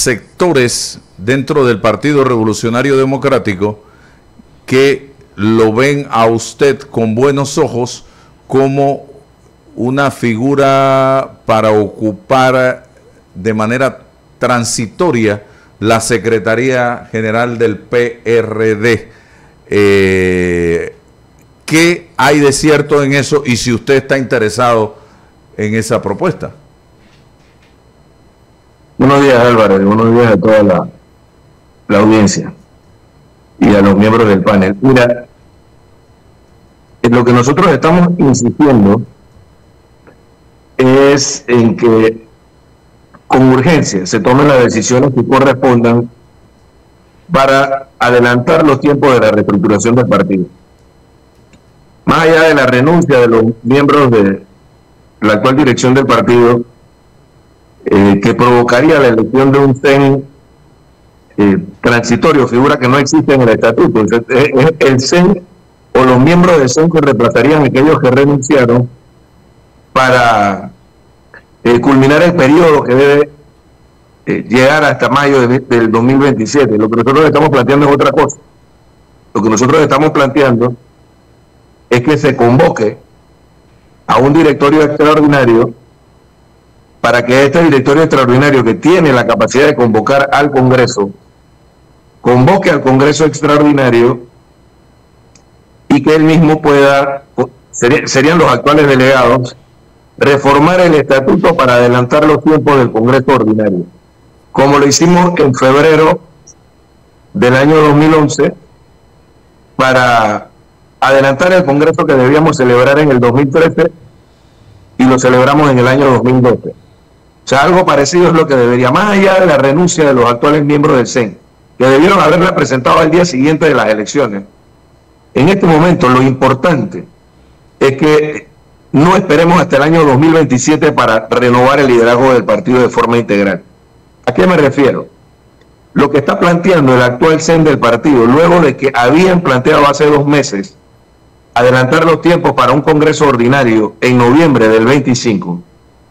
sectores dentro del Partido Revolucionario Democrático que lo ven a usted con buenos ojos como una figura para ocupar de manera transitoria la Secretaría General del PRD. ¿Qué hay de cierto en eso y si usted está interesado en esa propuesta? Buenos días, Álvaro, y buenos días a toda la audiencia y a los miembros del panel. Mira, en lo que nosotros estamos insistiendo es en que con urgencia se tomen las decisiones que correspondan para adelantar los tiempos de la reestructuración del partido. Más allá de la renuncia de los miembros de la actual dirección del partido, que provocaría la elección de un CEN transitorio, figura que no existe en el estatuto. El CEN o los miembros del CEN que reemplazarían a aquellos que renunciaron para culminar el periodo que debe llegar hasta mayo del 2027. Lo que nosotros estamos planteando es otra cosa. Lo que nosotros estamos planteando es que se convoque a un directorio extraordinario para que este directorio extraordinario, que tiene la capacidad de convocar al Congreso, convoque al Congreso extraordinario y que él mismo pueda, serían los actuales delegados, reformar el estatuto para adelantar los tiempos del Congreso ordinario, como lo hicimos en febrero del año 2011, para adelantar el Congreso que debíamos celebrar en el 2013 y lo celebramos en el año 2012. O sea, algo parecido es lo que debería, más allá de la renuncia de los actuales miembros del CEN, que debieron haberla presentado al día siguiente de las elecciones. En este momento lo importante es que no esperemos hasta el año 2027 para renovar el liderazgo del partido de forma integral. ¿A qué me refiero? Lo que está planteando el actual CEN del partido, luego de que habían planteado hace 2 meses adelantar los tiempos para un Congreso ordinario en noviembre del 25,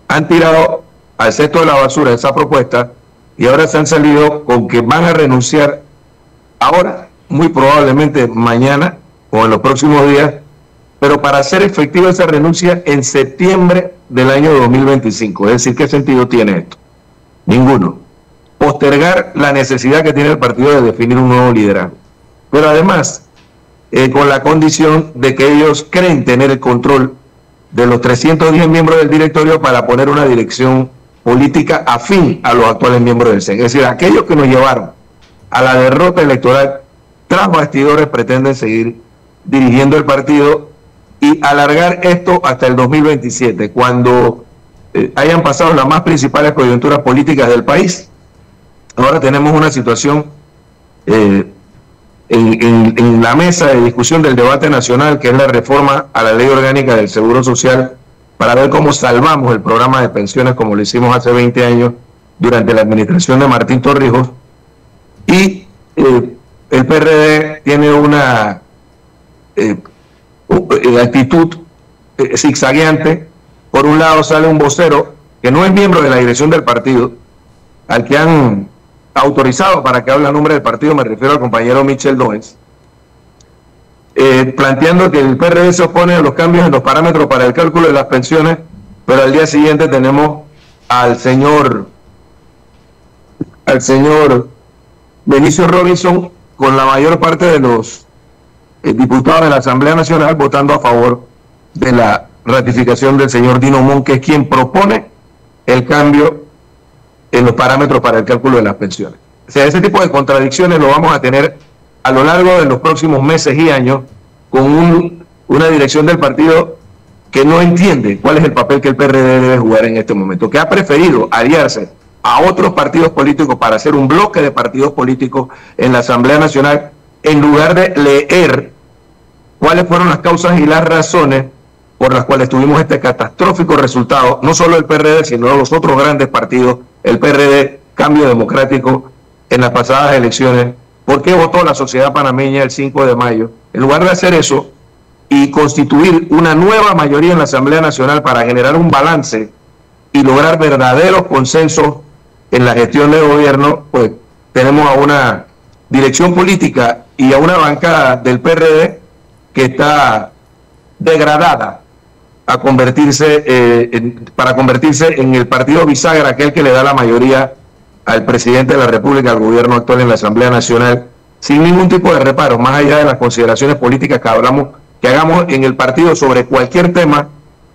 han tirado al cesto de la basura esa propuesta y ahora se han salido con que van a renunciar ahora, muy probablemente mañana o en los próximos días, pero para hacer efectiva esa renuncia en septiembre del año 2025. Es decir, ¿qué sentido tiene esto? Ninguno. Postergar la necesidad que tiene el partido de definir un nuevo liderazgo. Pero además, con la condición de que ellos creen tener el control de los 310 miembros del directorio para poner una dirección política afín a los actuales miembros del CEN. Es decir, aquellos que nos llevaron a la derrota electoral tras bastidores pretenden seguir dirigiendo el partido y alargar esto hasta el 2027, cuando hayan pasado las más principales coyunturas políticas del país. Ahora tenemos una situación en la mesa de discusión del debate nacional, que es la reforma a la ley orgánica del Seguro Social, para ver cómo salvamos el programa de pensiones como lo hicimos hace 20 años durante la administración de Martín Torrijos. Y el PRD tiene una actitud zigzagueante. Por un lado sale un vocero que no es miembro de la dirección del partido, al que han autorizado para que hable a nombre del partido, me refiero al compañero Michel Doens, planteando que el PRD se opone a los cambios en los parámetros para el cálculo de las pensiones, pero al día siguiente tenemos al señor Benicio Robinson con la mayor parte de los diputados de la Asamblea Nacional votando a favor de la ratificación del señor Dino Mon, que es quien propone el cambio en los parámetros para el cálculo de las pensiones. O sea, ese tipo de contradicciones lo vamos a tener a lo largo de los próximos meses y años, con una dirección del partido que no entiende cuál es el papel que el PRD debe jugar en este momento, que ha preferido aliarse a otros partidos políticos para hacer un bloque de partidos políticos en la Asamblea Nacional, en lugar de leer cuáles fueron las causas y las razones por las cuales tuvimos este catastrófico resultado, no solo el PRD, sino los otros grandes partidos, el PRD, Cambio Democrático, en las pasadas elecciones. ¿Por qué votó la sociedad panameña el 5 de mayo? En lugar de hacer eso y constituir una nueva mayoría en la Asamblea Nacional para generar un balance y lograr verdaderos consensos en la gestión de gobierno, pues tenemos a una dirección política y a una bancada del PRD que está degradada a convertirse para convertirse en el partido bisagra, aquel que le da la mayoría al presidente de la República, al gobierno actual en la Asamblea Nacional, sin ningún tipo de reparo, más allá de las consideraciones políticas que hagamos en el partido sobre cualquier tema.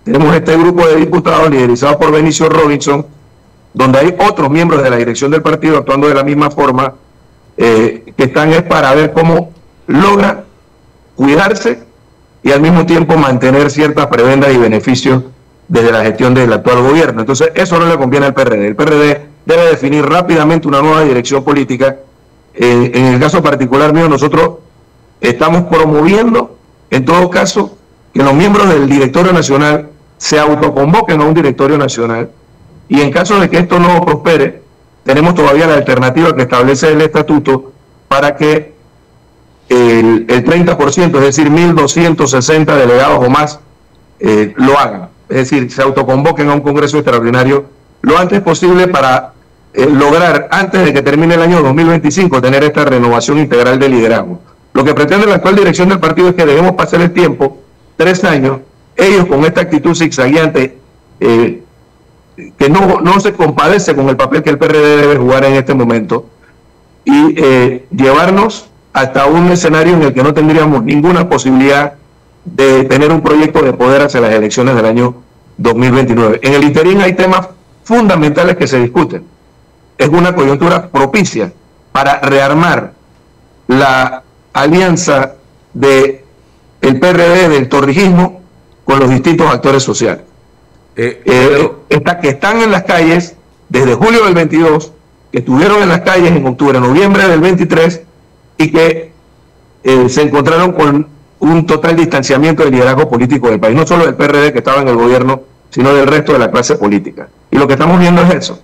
Tenemos este grupo de diputados liderizado por Benicio Robinson, donde hay otros miembros de la dirección del partido actuando de la misma forma, que están para ver cómo logra cuidarse y al mismo tiempo mantener ciertas prebendas y beneficios desde la gestión del actual gobierno. Entonces, eso no le conviene al PRD. El PRD debe definir rápidamente una nueva dirección política. En el caso particular mío, nosotros estamos promoviendo, en todo caso, que los miembros del directorio nacional se autoconvoquen a un directorio nacional, y en caso de que esto no prospere, tenemos todavía la alternativa que establece el estatuto para que el 30%, es decir, 1.260 delegados o más, lo hagan. Es decir, se autoconvoquen a un congreso extraordinario lo antes posible para lograr, antes de que termine el año 2025, tener esta renovación integral de liderazgo. Lo que pretende la actual dirección del partido es que debemos pasar el tiempo, 3 años, ellos con esta actitud zigzagueante, que no se compadece con el papel que el PRD debe jugar en este momento, y llevarnos hasta un escenario en el que no tendríamos ninguna posibilidad de tener un proyecto de poder hacia las elecciones del año 2029. En el interín hay temas fundamentales que se discuten. Es una coyuntura propicia para rearmar la alianza del PRD, del torrijismo, con los distintos actores sociales. Que están en las calles desde julio del 22, que estuvieron en las calles en octubre, noviembre del 23, y que se encontraron con un total distanciamiento del liderazgo político del país, no solo del PRD que estaba en el gobierno, sino del resto de la clase política. Y lo que estamos viendo es eso,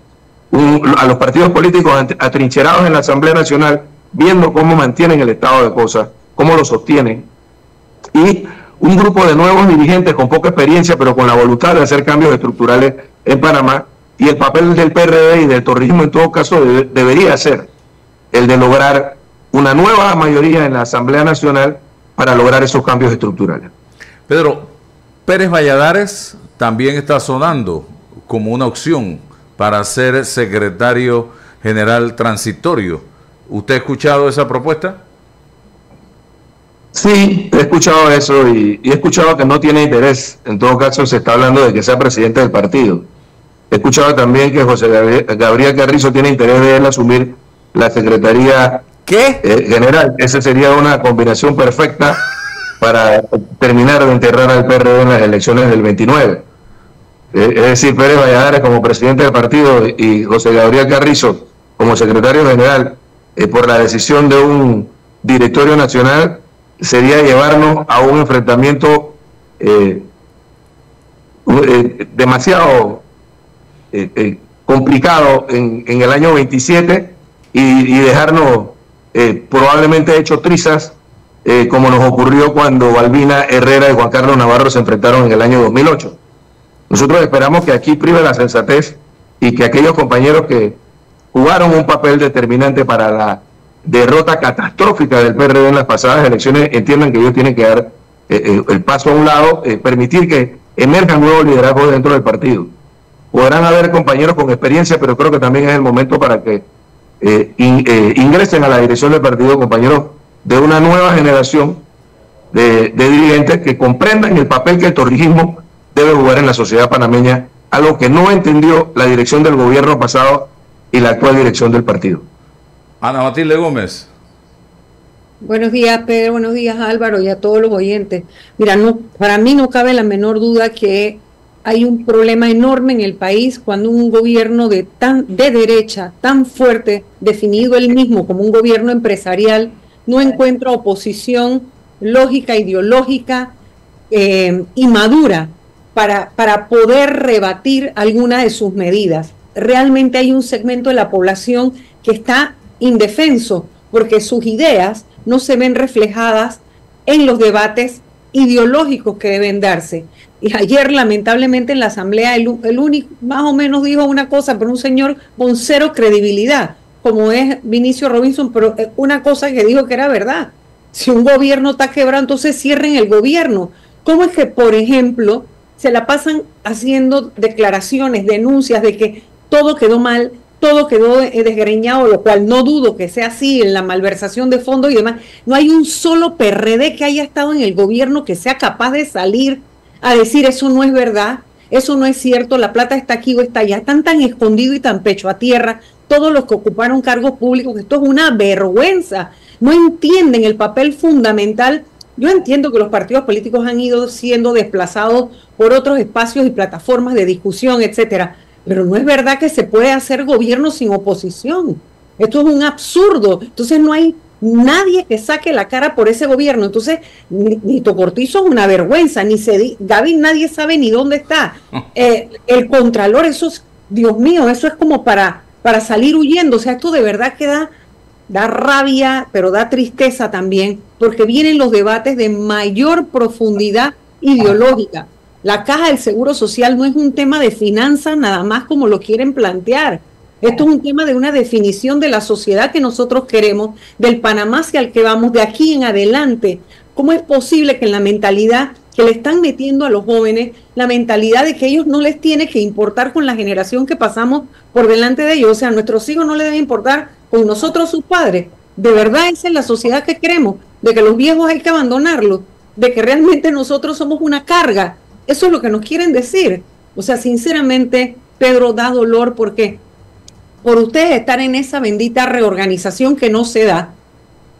a los partidos políticos atrincherados en la Asamblea Nacional, viendo cómo mantienen el estado de cosas, cómo lo sostienen, y un grupo de nuevos dirigentes con poca experiencia, pero con la voluntad de hacer cambios estructurales en Panamá, y el papel del PRD y del torrijismo en todo caso debería ser el de lograr una nueva mayoría en la Asamblea Nacional para lograr esos cambios estructurales. Pedro, Pérez Valladares también está sonando como una opción para ser secretario general transitorio. ¿Usted ha escuchado esa propuesta? Sí, he escuchado eso y he escuchado que no tiene interés. En todo caso, se está hablando de que sea presidente del partido. He escuchado también que José Gabriel Carrizo tiene interés de él asumir la secretaría general. Esa sería una combinación perfecta para terminar de enterrar al PRD en las elecciones del 29. Es decir, Pérez Valladares como presidente del partido y José Gabriel Carrizo como secretario general, por la decisión de un directorio nacional, sería llevarnos a un enfrentamiento demasiado complicado en el año 27 y dejarnos probablemente hecho trizas, como nos ocurrió cuando Balbina Herrera y Juan Carlos Navarro se enfrentaron en el año 2008. Nosotros esperamos que aquí prive la sensatez y que aquellos compañeros que jugaron un papel determinante para la derrota catastrófica del PRD en las pasadas elecciones entiendan que ellos tienen que dar el paso a un lado, permitir que emerjan nuevos liderazgos dentro del partido. Podrán haber compañeros con experiencia, pero creo que también es el momento para que ingresen a la dirección del partido compañeros de una nueva generación de dirigentes que comprendan el papel que el torrijismo debe jugar en la sociedad panameña, algo que no entendió la dirección del gobierno pasado y la actual dirección del partido. Ana Matilde Gómez. Buenos días, Pedro, buenos días, Álvaro, y a todos los oyentes. Mira, para mí no cabe la menor duda que hay un problema enorme en el país cuando un gobierno de derecha, tan fuerte, definido él mismo como un gobierno empresarial, no encuentra oposición lógica, ideológica y madura para poder rebatir alguna de sus medidas. Realmente hay un segmento de la población que está indefenso porque sus ideas no se ven reflejadas en los debates ideológicos que deben darse. Y ayer, lamentablemente, en la asamblea, el único, más o menos dijo una cosa, pero un señor con cero credibilidad, como es Vinicio Robinson, pero una cosa que dijo que era verdad. Si un gobierno está quebrado, entonces cierren el gobierno. ¿Cómo es que, por ejemplo, se la pasan haciendo declaraciones, denuncias de que todo quedó mal, todo quedó desgreñado, lo cual no dudo que sea así en la malversación de fondos y demás? No hay un solo PRD que haya estado en el gobierno que sea capaz de salir a decir eso no es verdad, eso no es cierto, la plata está aquí o está allá. Están tan escondidos y tan pecho a tierra todos los que ocuparon cargos públicos, que esto es una vergüenza. No entienden el papel fundamental. Yo entiendo que los partidos políticos han ido siendo desplazados por otros espacios y plataformas de discusión, etcétera, pero no es verdad que se puede hacer gobierno sin oposición. Esto es un absurdo. Entonces no hay nadie que saque la cara por ese gobierno. Entonces, Nito Cortizo es una vergüenza, Gaby nadie sabe ni dónde está. El Contralor, eso es, Dios mío, eso es como para salir huyendo. O sea, esto de verdad que da rabia, pero da tristeza también, porque vienen los debates de mayor profundidad ideológica. La caja del Seguro Social no es un tema de finanzas nada más como lo quieren plantear. Esto es un tema de una definición de la sociedad que nosotros queremos, del Panamá hacia el que vamos, de aquí en adelante. ¿Cómo es posible que en la mentalidad que le están metiendo a los jóvenes, la mentalidad de que ellos no les tiene que importar con la generación que pasamos por delante de ellos? O sea, a nuestros hijos no les debe importar con nosotros sus padres. ¿De verdad esa es la sociedad que queremos? ¿De que los viejos hay que abandonarlos? ¿De que realmente nosotros somos una carga? Eso es lo que nos quieren decir. O sea, sinceramente, Pedro, da dolor porque por ustedes estar en esa bendita reorganización que no se da,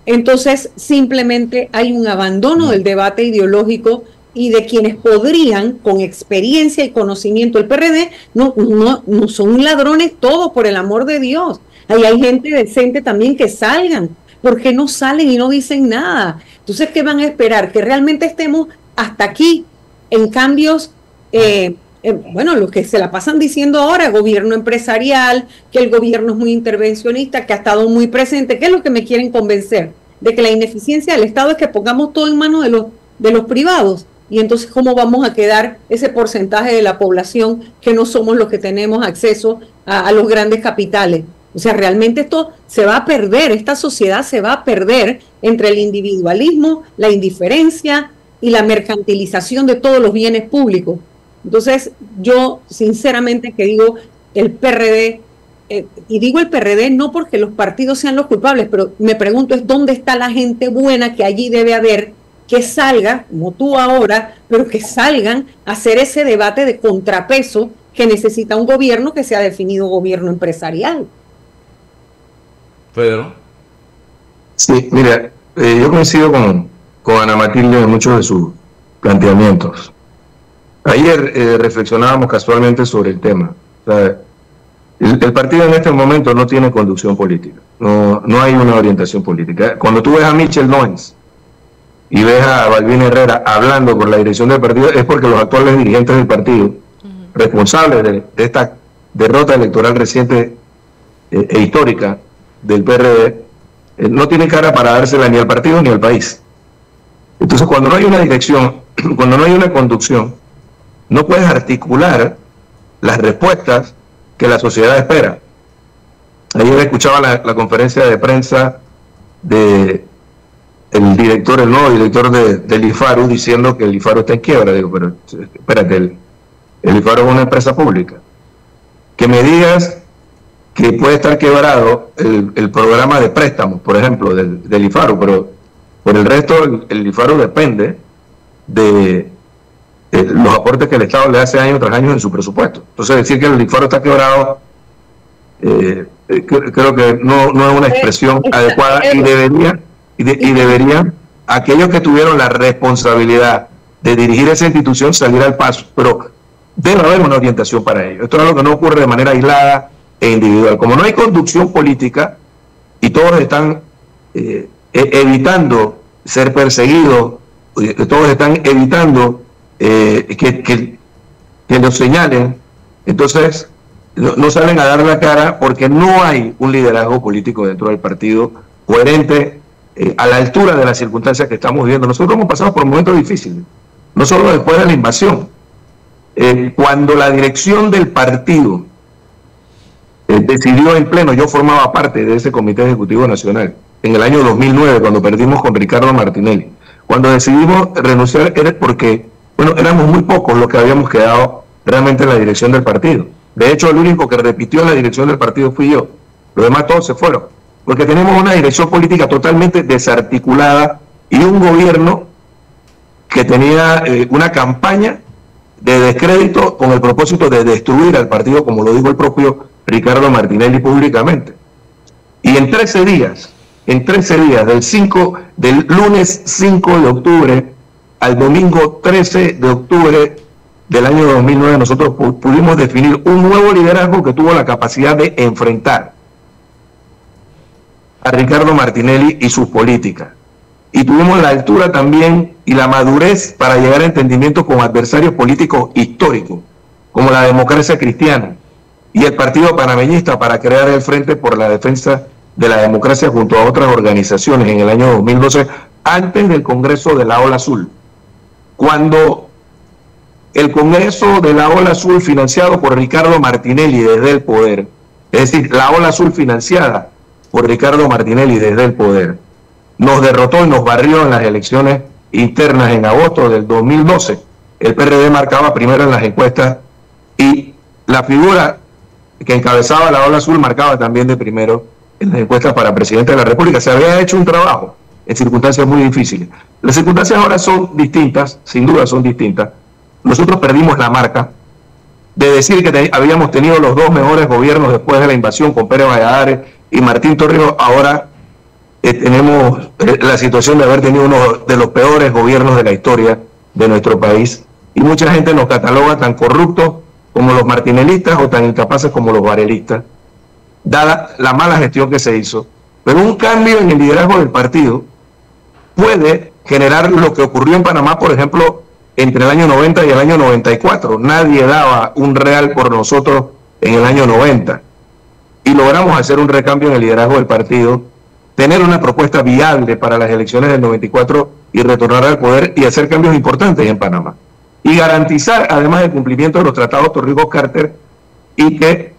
entonces simplemente hay un abandono del debate ideológico y de quienes podrían, con experiencia y conocimiento. El PRD no son ladrones todos, por el amor de Dios. Ahí hay gente decente también, que salgan. ¿Por qué no salen y no dicen nada? Entonces, ¿qué van a esperar? Que realmente estemos hasta aquí en cambios, bueno, los que se la pasan diciendo ahora, gobierno empresarial, que el gobierno es muy intervencionista, que ha estado muy presente. ¿Qué es lo que me quieren convencer? De que la ineficiencia del Estado es que pongamos todo en manos de los privados. Y entonces, ¿cómo vamos a quedar ese porcentaje de la población que no somos los que tenemos acceso a los grandes capitales? O sea, realmente esto se va a perder, esta sociedad se va a perder entre el individualismo, la indiferencia y la mercantilización de todos los bienes públicos. Entonces, yo sinceramente que digo, el PRD, y digo el PRD no porque los partidos sean los culpables, pero me pregunto es dónde está la gente buena que allí debe haber, que salga, como tú ahora, pero que salgan a hacer ese debate de contrapeso que necesita un gobierno que sea definido gobierno empresarial. Pedro. Sí, mira, yo coincido con Ana Matilde en muchos de sus planteamientos. Ayer reflexionábamos casualmente sobre el tema. O sea, el partido en este momento no tiene conducción política, no hay una orientación política. Cuando tú ves a Michel Noens y ves a Balbín Herrera hablando por la dirección del partido, es porque los actuales dirigentes del partido, responsables de esta derrota electoral reciente e histórica del PRD, no tienen cara para dársela ni al partido ni al país. Entonces, cuando no hay una dirección, cuando no hay una conducción, no puedes articular las respuestas que la sociedad espera. Ayer escuchaba la conferencia de prensa de el nuevo director del IFARU, diciendo que el IFARU está en quiebra. Digo, pero espérate, el IFARU es una empresa pública. Que me digas que puede estar quebrado el programa de préstamos, por ejemplo, del IFARU, pero por el resto el IFARU depende de los aportes que el Estado le hace año tras año en su presupuesto. Entonces, decir que el IFARU está quebrado, creo que no es una expresión adecuada, y deberían aquellos que tuvieron la responsabilidad de dirigir esa institución salir al paso, pero debe haber una orientación para ello. Esto es algo que no ocurre de manera aislada e individual. Como no hay conducción política y todos están evitando ser perseguidos, todos están evitando que los señalen, entonces no salen a dar la cara porque no hay un liderazgo político dentro del partido coherente a la altura de las circunstancias que estamos viviendo. Nosotros hemos pasado por momentos difíciles, no solo después de la invasión, cuando la dirección del partido decidió en pleno, yo formaba parte de ese Comité Ejecutivo Nacional, en el año 2009, cuando perdimos con Ricardo Martinelli. Cuando decidimos renunciar era porque, bueno, éramos muy pocos los que habíamos quedado realmente en la dirección del partido. De hecho, el único que repitió en la dirección del partido fui yo. Los demás todos se fueron. Porque tenemos una dirección política totalmente desarticulada y un gobierno que tenía una campaña de descrédito con el propósito de destruir al partido, como lo dijo el propio Ricardo Martinelli públicamente. Y en 13 días, del lunes 5 de octubre al domingo 13 de octubre del año 2009, nosotros pudimos definir un nuevo liderazgo que tuvo la capacidad de enfrentar a Ricardo Martinelli y sus políticas. Y tuvimos la altura también y la madurez para llegar a entendimientos con adversarios políticos históricos, como la Democracia Cristiana y el Partido Panameñista, para crear el Frente por la Defensa de la Democracia junto a otras organizaciones en el año 2012, antes del Congreso de la Ola Azul. Cuando el Congreso de la Ola Azul, financiado por Ricardo Martinelli desde el poder, es decir, la Ola Azul financiada por Ricardo Martinelli desde el poder, nos derrotó y nos barrió en las elecciones internas en agosto del 2012. El PRD marcaba primero en las encuestas y la figura que encabezaba la Ola Azul marcaba también de primero en las encuestas para presidente de la República. Se había hecho un trabajo en circunstancias muy difíciles. Las circunstancias ahora son distintas, sin duda son distintas. Nosotros perdimos la marca de decir que habíamos tenido los dos mejores gobiernos después de la invasión con Pérez Valladares y Martín Torrijos. Ahora tenemos la situación de haber tenido uno de los peores gobiernos de la historia de nuestro país, y mucha gente nos cataloga tan corruptos como los martinelistas o tan incapaces como los varelistas, dada la mala gestión que se hizo. Pero un cambio en el liderazgo del partido puede generar lo que ocurrió en Panamá, por ejemplo, entre el año 90 y el año 94. Nadie daba un real por nosotros en el año 90. Y logramos hacer un recambio en el liderazgo del partido, tener una propuesta viable para las elecciones del 94 y retornar al poder y hacer cambios importantes en Panamá. Y garantizar, además, el cumplimiento de los tratados Torrijos-Carter, y que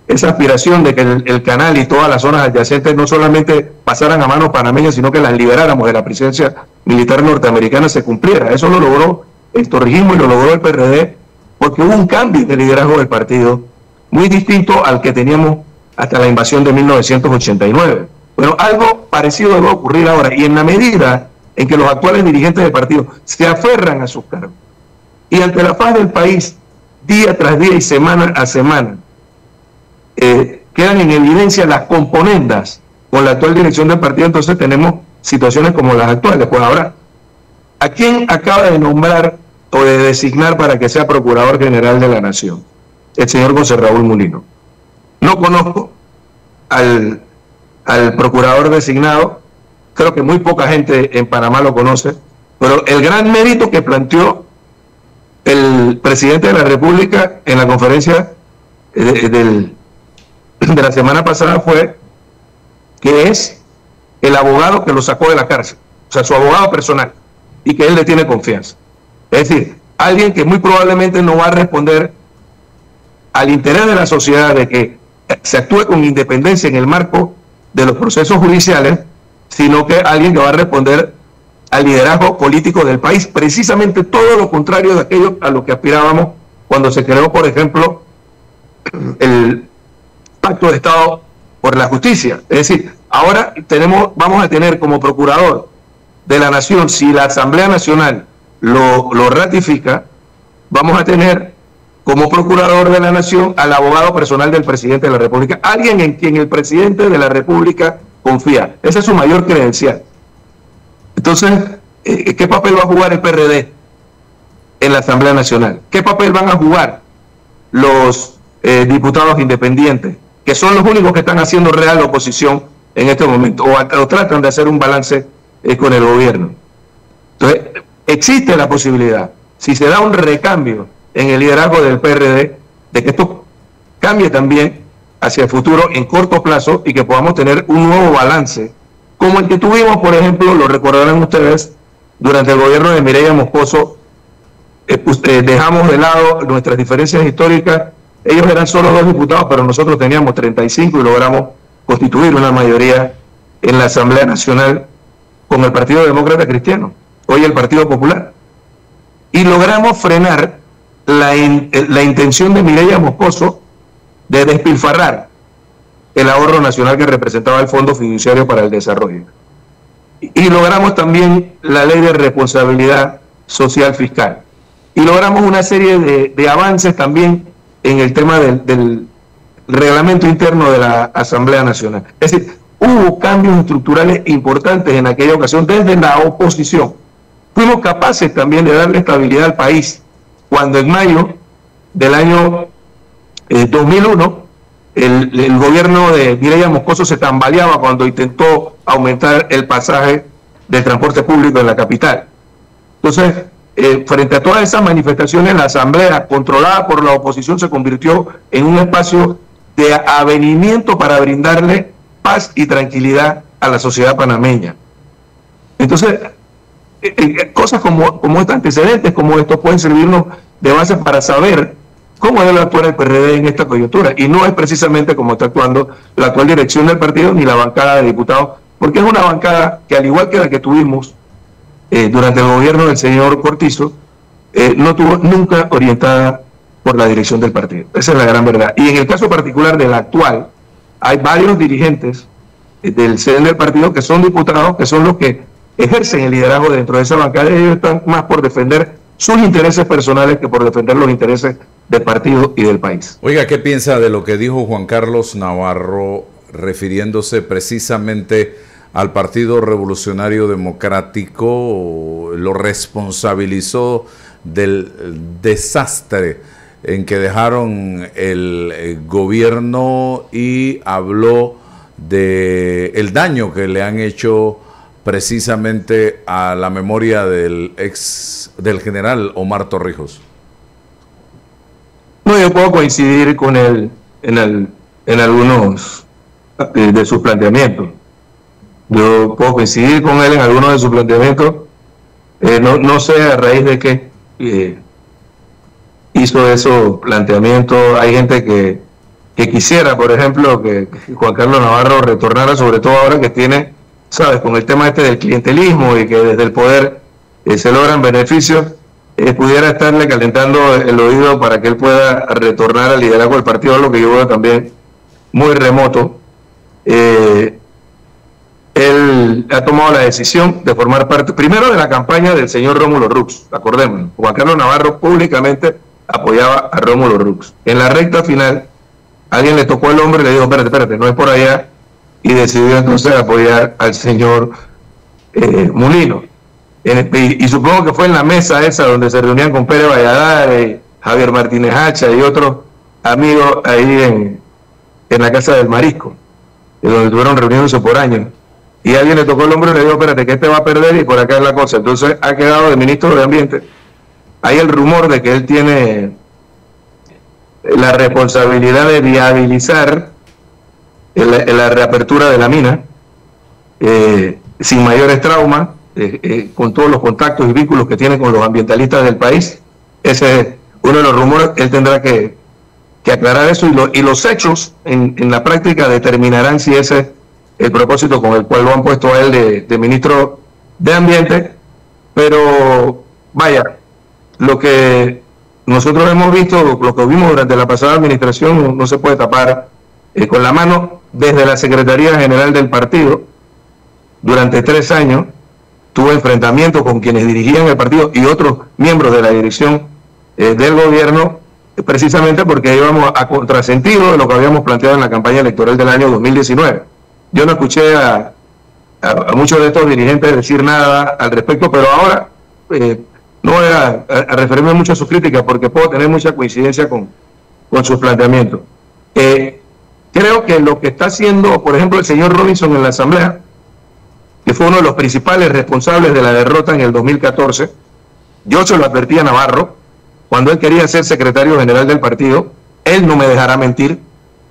esa aspiración de que el canal y todas las zonas adyacentes no solamente pasaran a manos panameñas, sino que las liberáramos de la presencia militar norteamericana, se cumpliera. Eso lo logró el torrijismo y lo logró el PRD, porque hubo un cambio de liderazgo del partido muy distinto al que teníamos hasta la invasión de 1989. Bueno, algo parecido debe ocurrir ahora, y en la medida en que los actuales dirigentes del partido se aferran a sus cargos y ante la faz del país, día tras día y semana a semana, quedan en evidencia las componendas con la actual dirección del partido, entonces tenemos situaciones como las actuales. Pues ahora, ¿a quién acaba de nombrar o de designar para que sea Procurador General de la Nación? El señor José Raúl Mulino. No conozco al procurador designado, creo que muy poca gente en Panamá lo conoce, pero el gran mérito que planteó el presidente de la República en la conferencia de la semana pasada fue que es el abogado que lo sacó de la cárcel, o sea, su abogado personal, y que él le tiene confianza. Es decir, alguien que muy probablemente no va a responder al interés de la sociedad de que se actúe con independencia en el marco de los procesos judiciales, sino que alguien que va a responder al liderazgo político del país, precisamente todo lo contrario de aquello a lo que aspirábamos cuando se creó, por ejemplo, el Pacto de Estado por la Justicia. Es decir, ahora vamos a tener como procurador de la Nación, si la Asamblea Nacional lo ratifica, vamos a tener como procurador de la Nación al abogado personal del presidente de la República, alguien en quien el presidente de la República confía. Esa es su mayor credencial. Entonces, ¿qué papel va a jugar el PRD en la Asamblea Nacional? ¿Qué papel van a jugar los diputados independientes, que son los únicos que están haciendo real oposición en este momento, o tratan de hacer un balance con el gobierno? Entonces, existe la posibilidad, si se da un recambio en el liderazgo del PRD, de que esto cambie también hacia el futuro en corto plazo y que podamos tener un nuevo balance, como el que tuvimos, por ejemplo, lo recordarán ustedes, durante el gobierno de Mireya Moscoso, dejamos de lado nuestras diferencias históricas. Ellos eran solo 2 diputados, pero nosotros teníamos 35 y logramos constituir una mayoría en la Asamblea Nacional con el Partido Demócrata Cristiano, hoy el Partido Popular. Y logramos frenar la intención de Mireya Moscoso de despilfarrar el ahorro nacional que representaba el Fondo Fiduciario para el Desarrollo. Y logramos también la Ley de Responsabilidad Social Fiscal. Y logramos una serie de avances también en el tema del reglamento interno de la Asamblea Nacional. Es decir, hubo cambios estructurales importantes en aquella ocasión desde la oposición. Fuimos capaces también de darle estabilidad al país cuando en mayo del año 2001 el gobierno de Mireya Moscoso se tambaleaba cuando intentó aumentar el pasaje del transporte público en la capital. Entonces, frente a todas esas manifestaciones, la Asamblea, controlada por la oposición, se convirtió en un espacio de avenimiento para brindarle paz y tranquilidad a la sociedad panameña. Entonces, cosas como estos antecedentes, como estos, pueden servirnos de base para saber cómo debe actuar el PRD en esta coyuntura. Y no es precisamente como está actuando la actual dirección del partido ni la bancada de diputados, porque es una bancada que, al igual que la que tuvimos durante el gobierno del señor Cortizo, no estuvo nunca orientada por la dirección del partido. Esa es la gran verdad. Y en el caso particular del actual, hay varios dirigentes del CEN del partido que son diputados, que son los que ejercen el liderazgo dentro de esa bancada, y ellos están más por defender sus intereses personales que por defender los intereses del partido y del país. Oiga, ¿qué piensa de lo que dijo Juan Carlos Navarro refiriéndose precisamente al Partido Revolucionario Democrático? Lo responsabilizó del desastre en que dejaron el gobierno y habló de el daño que le han hecho precisamente a la memoria del general Omar Torrijos. No, yo puedo coincidir con él en algunos de sus planteamientos. Yo puedo coincidir con él en algunos de sus planteamientos. No sé a raíz de qué hizo esos planteamientos. Hay gente que quisiera, por ejemplo, que Juan Carlos Navarro retornara, sobre todo ahora que tiene, sabes, con el tema del clientelismo y que desde el poder se logran beneficios, pudiera estarle calentando el oído para que él pueda retornar al liderazgo del partido, lo que yo veo también muy remoto. Él ha tomado la decisión de formar parte, primero, de la campaña del señor Rómulo Rux. Acordémonos, Juan Carlos Navarro públicamente apoyaba a Rómulo Rux. En la recta final, alguien le tocó el hombro y le dijo, espérate, no es por allá, y decidió entonces apoyar al señor Mulino. Y supongo que fue en la mesa esa donde se reunían con Pérez Valladares, Javier Martínez Hacha y otros amigos ahí en la Casa del Marisco, donde estuvieron reuniéndose por años. Y alguien le tocó el hombro y le dijo, espérate, que este va a perder y por acá es la cosa. Entonces ha quedado de ministro de Ambiente. Hay el rumor de que él tiene la responsabilidad de viabilizar la reapertura de la mina sin mayores traumas, con todos los contactos y vínculos que tiene con los ambientalistas del país. Ese es uno de los rumores. Él tendrá que aclarar eso, y los hechos en la práctica determinarán si ese es el propósito con el cual lo han puesto a él de ministro de Ambiente. Pero vaya, lo que nosotros hemos visto, lo que vimos durante la pasada administración, no se puede tapar con la mano. Desde la Secretaría General del partido, durante 3 años, tuvo enfrentamientos con quienes dirigían el partido y otros miembros de la dirección del gobierno, precisamente porque íbamos a contrasentido de lo que habíamos planteado en la campaña electoral del año 2019. Yo no escuché a muchos de estos dirigentes decir nada al respecto, pero ahora no voy a referirme mucho a sus críticas porque puedo tener mucha coincidencia con sus planteamientos. Creo que lo que está haciendo, por ejemplo, el señor Robinson en la Asamblea, que fue uno de los principales responsables de la derrota en el 2014, yo se lo advertí a Navarro, cuando él quería ser secretario general del partido, él no me dejará mentir,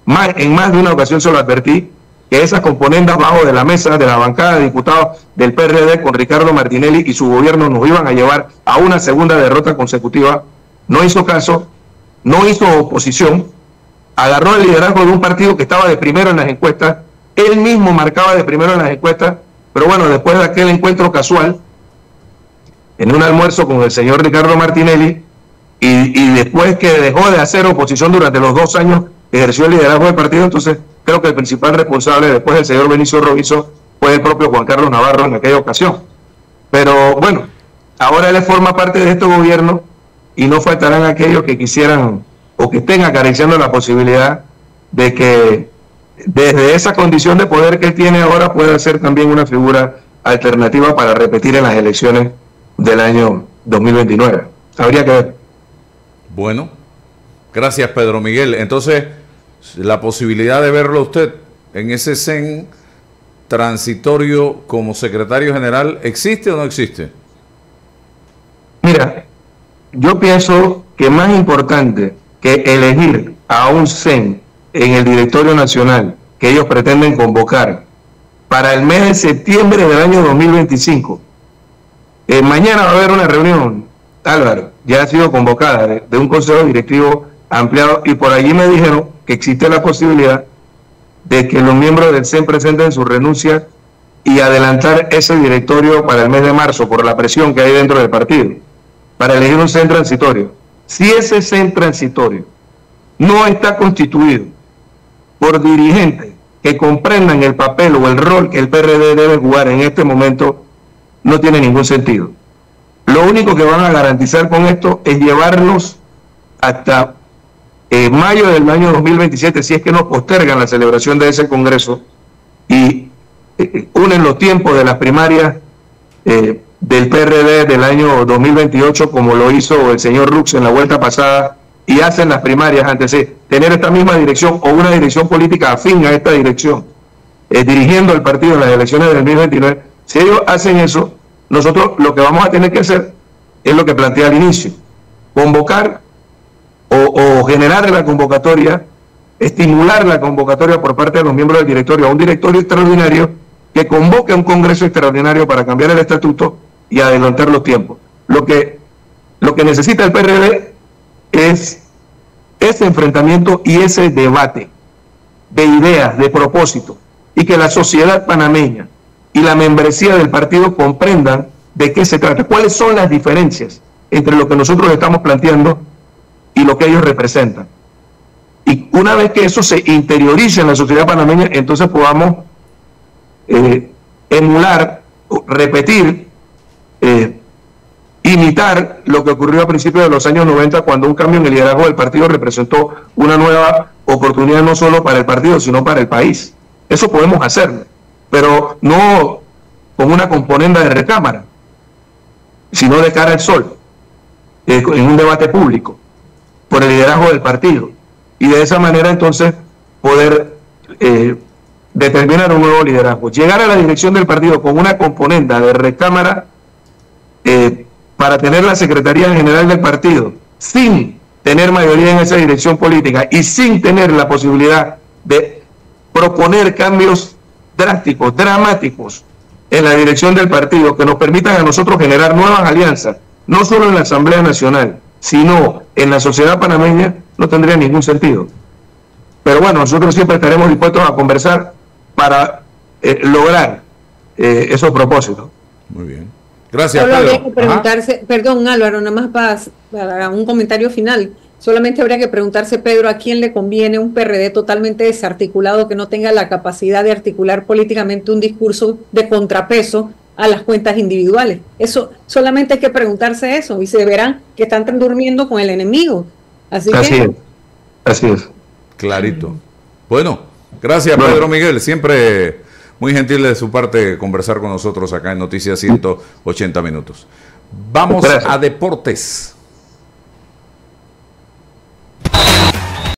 en más de una ocasión se lo advertí, que esas componendas bajo de la mesa de la bancada de diputados del PRD con Ricardo Martinelli y su gobierno nos iban a llevar a una segunda derrota consecutiva. No hizo caso, no hizo oposición, agarró el liderazgo de un partido que estaba de primero en las encuestas, él mismo marcaba de primero en las encuestas, pero bueno, después de aquel encuentro casual, en un almuerzo con el señor Ricardo Martinelli, y después que dejó de hacer oposición durante los 2 años, ejerció el liderazgo del partido. Entonces creo que el principal responsable después del señor Benicio Rovizo fue el propio Juan Carlos Navarro en aquella ocasión. Pero bueno, ahora él forma parte de este gobierno y no faltarán aquellos que quisieran o que estén acariciando la posibilidad de que desde esa condición de poder que él tiene ahora pueda ser también una figura alternativa para repetir en las elecciones del año 2029. Habría que ver. Bueno, gracias Pedro Miguel. Entonces, la posibilidad de verlo usted en ese CEN transitorio como secretario general, ¿existe o no existe? Mira, yo pienso que más importante que elegir a un CEN en el directorio nacional que ellos pretenden convocar para el mes de septiembre del año 2025, mañana va a haber una reunión, Álvaro, ya ha sido convocada de un consejo directivo ampliado, y por allí me dijeron que existe la posibilidad de que los miembros del CEN presenten su renuncia y adelantar ese directorio para el mes de marzo por la presión que hay dentro del partido, para elegir un CEN transitorio. Si ese CEN transitorio no está constituido por dirigentes que comprendan el papel o el rol que el PRD debe jugar en este momento, no tiene ningún sentido. Lo único que van a garantizar con esto es llevarnos hasta mayo del año 2027, si es que no postergan la celebración de ese congreso y unen los tiempos de las primarias del PRD del año 2028, como lo hizo el señor Rux en la vuelta pasada, y hacen las primarias antes de tener esta misma dirección o una dirección política afín a esta dirección, dirigiendo el partido en las elecciones del 2029. Si ellos hacen eso, nosotros lo que vamos a tener que hacer es lo que planteé al inicio: convocar o generar la convocatoria, estimular la convocatoria por parte de los miembros del directorio a un directorio extraordinario que convoque a un congreso extraordinario para cambiar el estatuto y adelantar los tiempos. Lo que necesita el PRD es ese enfrentamiento y ese debate de ideas, de propósito, y que la sociedad panameña y la membresía del partido comprendan de qué se trata, cuáles son las diferencias entre lo que nosotros estamos planteando y lo que ellos representan. Y una vez que eso se interiorice en la sociedad panameña, entonces podamos emular, repetir, imitar lo que ocurrió a principios de los años 90, cuando un cambio en el liderazgo del partido representó una nueva oportunidad no solo para el partido, sino para el país. Eso podemos hacerlo, pero no con una componenda de recámara, sino de cara al sol, en un debate público, por el liderazgo del partido, y de esa manera entonces poder determinar un nuevo liderazgo. Llegar a la dirección del partido con una componenda de recámara para tener la Secretaría General del partido, sin tener mayoría en esa dirección política y sin tener la posibilidad de proponer cambios drásticos, dramáticos en la dirección del partido que nos permitan a nosotros generar nuevas alianzas, no solo en la Asamblea Nacional, sino en la sociedad panameña, no tendría ningún sentido. Pero bueno, nosotros siempre estaremos dispuestos a conversar para lograr esos propósitos. Muy bien. Gracias, Solo Pedro. habría que preguntarse, perdón Álvaro, nada más para un comentario final. Solamente habría que preguntarse, Pedro, ¿a quién le conviene un PRD totalmente desarticulado que no tenga la capacidad de articular políticamente un discurso de contrapeso a las cuentas individuales? Eso, solamente hay que preguntarse eso y se verán que están durmiendo con el enemigo. Así es. Clarito. Bueno, gracias Pedro Miguel, siempre muy gentil de su parte conversar con nosotros acá en Noticias 180 Minutos. Vamos a deportes.